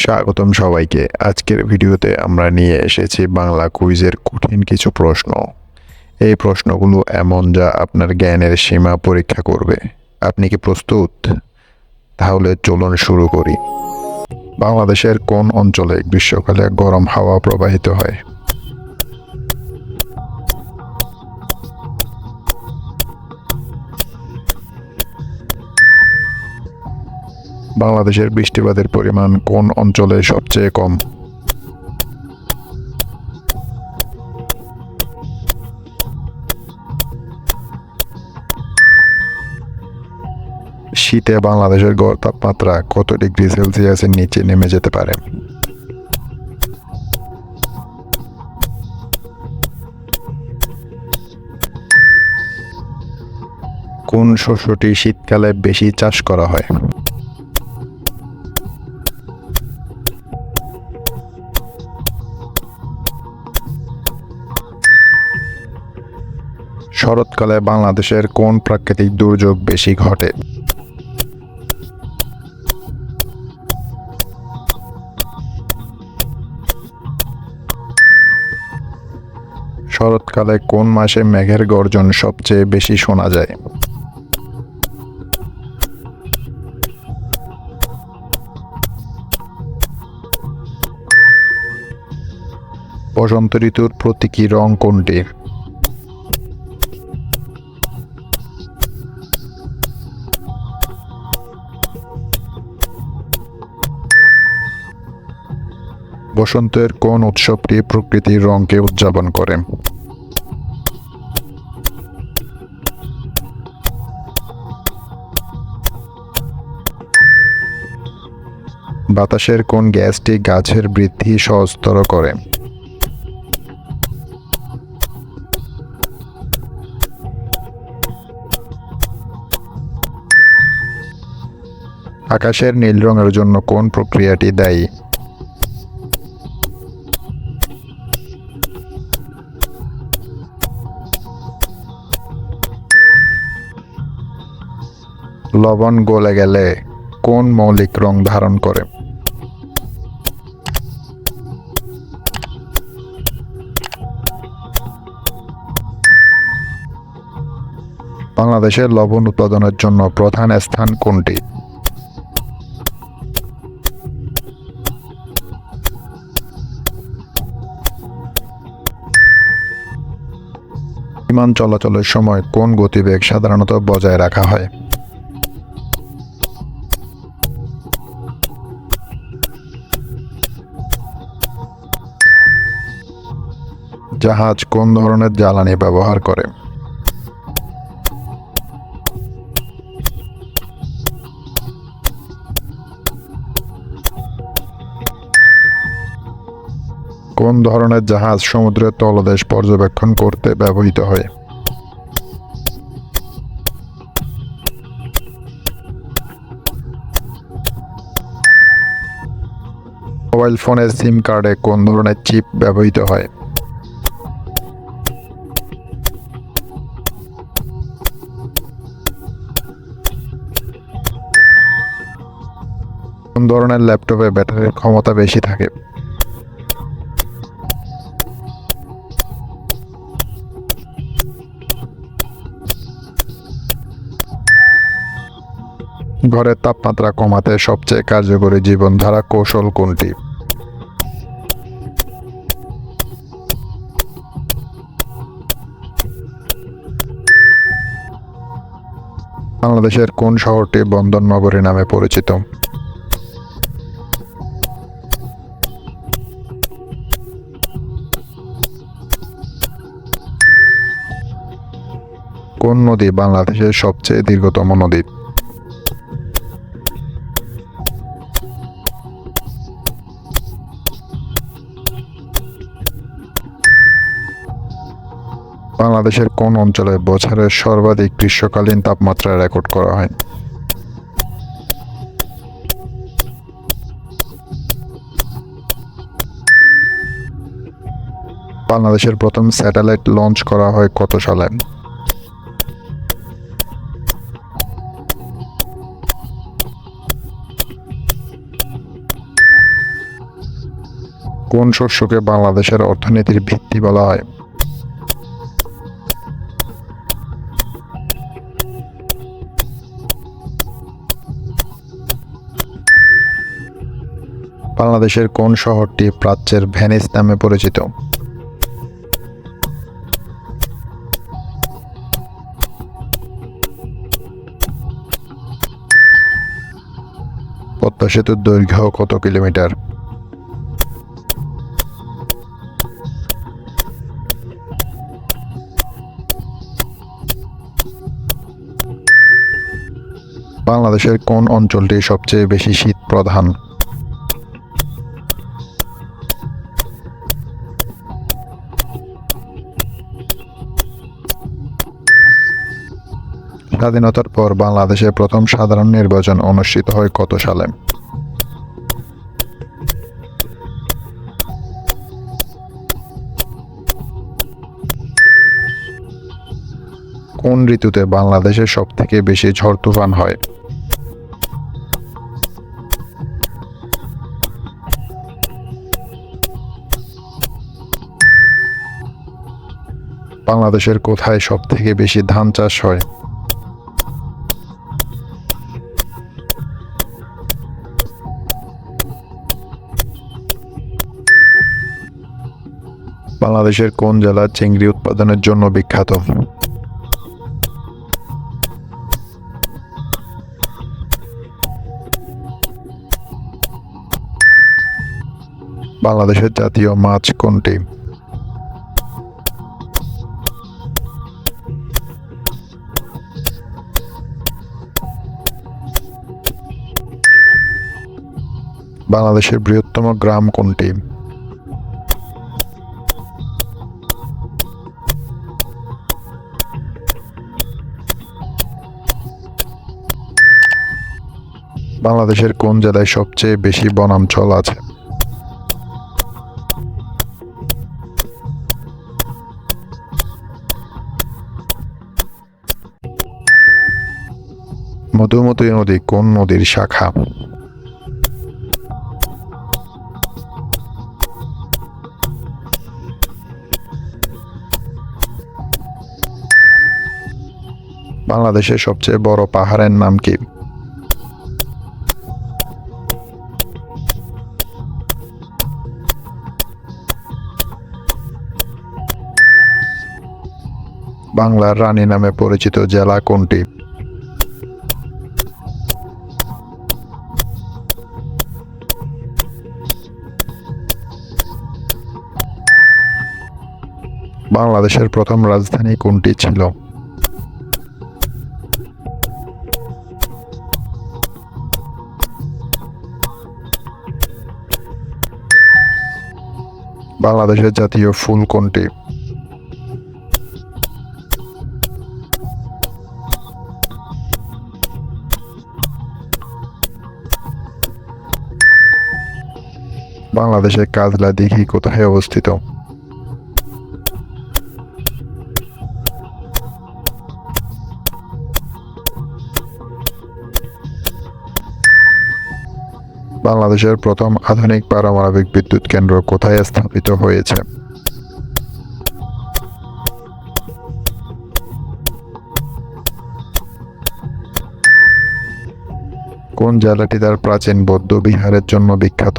স্বাগতম সবাইকে। আজকের ভিডিওতে আমরা নিয়ে এসেছি বাংলা কুইজের কঠিন কিছু প্রশ্ন। এই প্রশ্নগুলো এমন যা আপনার জ্ঞানের সীমা পরীক্ষা করবে। আপনি কি প্রস্তুত? তাহলে চলুন শুরু করি। বাংলাদেশের কোন অঞ্চলে গ্রীষ্মকালে গরম হাওয়া প্রবাহিত হয়? বাংলাদেশের বৃষ্টিপাতের পরিমাণ কোন অঞ্চলে সবচেয়ে কম? শীতে বাংলাদেশের গড় তাপমাত্রা কত ডিগ্রি সেলসিয়াসের নিচে নেমে যেতে পারে? কোন শস্যটি শীতকালে বেশি চাষ করা হয়? শরৎকালে বাংলাদেশের কোন প্রাকৃতিক দুর্যোগ বেশি ঘটে? শরৎকালে কোন মাসে মেঘের গর্জন সবচেয়ে বেশি শোনা যায়? বসন্ত ঋতুর প্রতীকী রং কোনটি? বসন্তের কোন উৎসবটি প্রকৃতির রঙকে উদযাপন করে? বাতাসের কোন গ্যাসটি গাছের বৃদ্ধি সহজতর করে? আকাশের নীল রঙের জন্য কোন প্রক্রিয়াটি দায়ী? লবণ গলে গেলে কোন মৌলিক রং ধারণ করে? বাংলাদেশের লবণ উৎপাদনের জন্য প্রধান স্থান কোনটি? বিমান চলাচলের সময় কোন গতিবেগ সাধারণত বজায় রাখা হয়? জাহাজ কোন ধরনের জ্বালানি ব্যবহার করে? কোন ধরনের জাহাজ সমুদ্রের তলদেশ পর্যবেক্ষণ করতে ব্যবহৃত হয়? মোবাইল ফোনের সিম কার্ডে কোন ধরনের চিপ ব্যবহৃত হয়? কোন ধরনের ল্যাপটপে ব্যাটারির ক্ষমতা বেশি থাকে? ঘরের তাপমাত্রা কমাতে সবচেয়ে কার্যকরী জীবনধারা কৌশল কোনটি? বাংলাদেশের কোন শহরটি বন্দর নগরী নামে পরিচিত? কোন নদী বাংলাদেশের সবচেয়ে দীর্ঘতম নদী? বাংলাদেশের কোন অঞ্চলে বছরের সর্বাধিক গ্রীষ্মকালীন তাপমাত্রা রেকর্ড করা হয়? বাংলাদেশের প্রথম স্যাটেলাইট লঞ্চ করা হয় কত সালে? কোন শস্যকে বাংলাদেশের অর্থনীতির ভিত্তি বলা হয়? বাংলাদেশের কোন শহরটি প্রাচ্যের ভেনিস নামে পরিচিত? পদ্মা সেতুর দৈর্ঘ্য কত কিলোমিটার? বাংলাদেশের কোন অঞ্চলটি সবচেয়ে বেশি শীত প্রধান? স্বাধীনতার পর বাংলাদেশে প্রথম সাধারণ নির্বাচন অনুষ্ঠিত হয় কত সালে? কোন ঋতুতে বাংলাদেশে সবথেকে বেশি ঝড় তুফান হয়? বাংলাদেশের কোথায় সবথেকে বেশি ধান চাষ হয়? বাংলাদেশের কোন জেলা চিংড়ি উৎপাদনের জন্য বিখ্যাত? বাংলাদেশের জাতীয় মাছ কোনটি? বাংলাদেশের বৃহত্তম গ্রাম কোনটি? বাংলাদেশের কোন জেলায় সবচেয়ে বেশি বনাঞ্চল আছে? মধুমতি নদী কোন নদীর শাখা? বাংলাদেশের সবচেয়ে বড় পাহাড়ের নাম কি? বাংলার রানী নামে পরিচিত জেলা কোনটি? বাংলাদেশের প্রথম রাজধানী কোনটি ছিল? বাংলাদেশের জাতীয় ফুল কোনটি? বাংলাদেশের কাজলা দিঘি কোথায় অবস্থিত? বাংলাদেশের প্রথম আধুনিক পারমাণবিক বিদ্যুৎ কেন্দ্র কোথায় স্থাপিত হয়েছে? কোন জেলাটি তার প্রাচীন বৌদ্ধ বিহারের জন্য বিখ্যাত?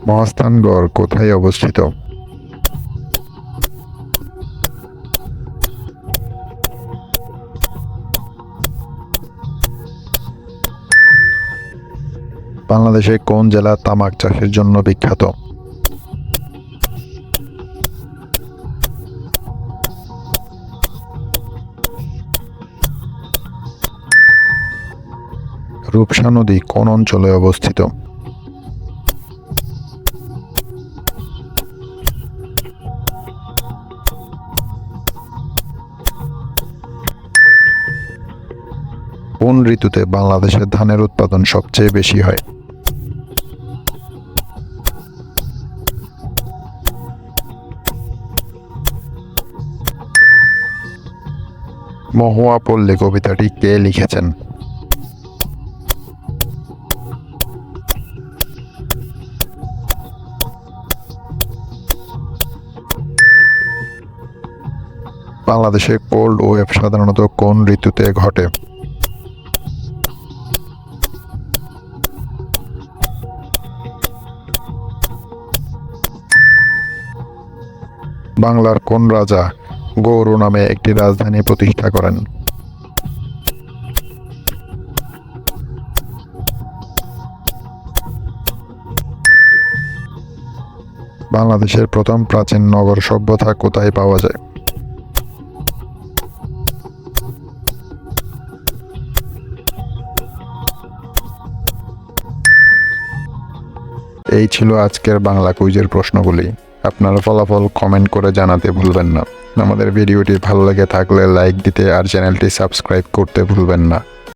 মহাস্থানগড় কোথায় অবস্থিত? বাংলাদেশের কোন জেলা তামাক চাষের জন্য বিখ্যাত? রূপসা নদী কোন অঞ্চলে অবস্থিত? কোন ঋতুতে বাংলাদেশের ধানের উৎপাদন সবচেয়ে বেশি হয়? মহুয়া পল্লী কবিতাটি কে লিখেছেন? বাংলাদেশে কোল্ড ওয়েভ সাধারণত কোন ঋতুতে ঘটে? বাংলার কোন রাজা গৌড় নামে একটি রাজধানী প্রতিষ্ঠা করেন? বাংলাদেশের প্রথম প্রাচীন নগর সভ্যতা কোথায় পাওয়া যায়? এই ছিল আজকের বাংলা কুইজের প্রশ্নগুলি। আপনার ফলাফল কমেন্ট করে জানাতে ভুলবেন না। আমাদের ভিডিওটি ভালো লেগে থাকলে লাইক দিতে আর চ্যানেলটি সাবস্ক্রাইব করতে ভুলবেন না।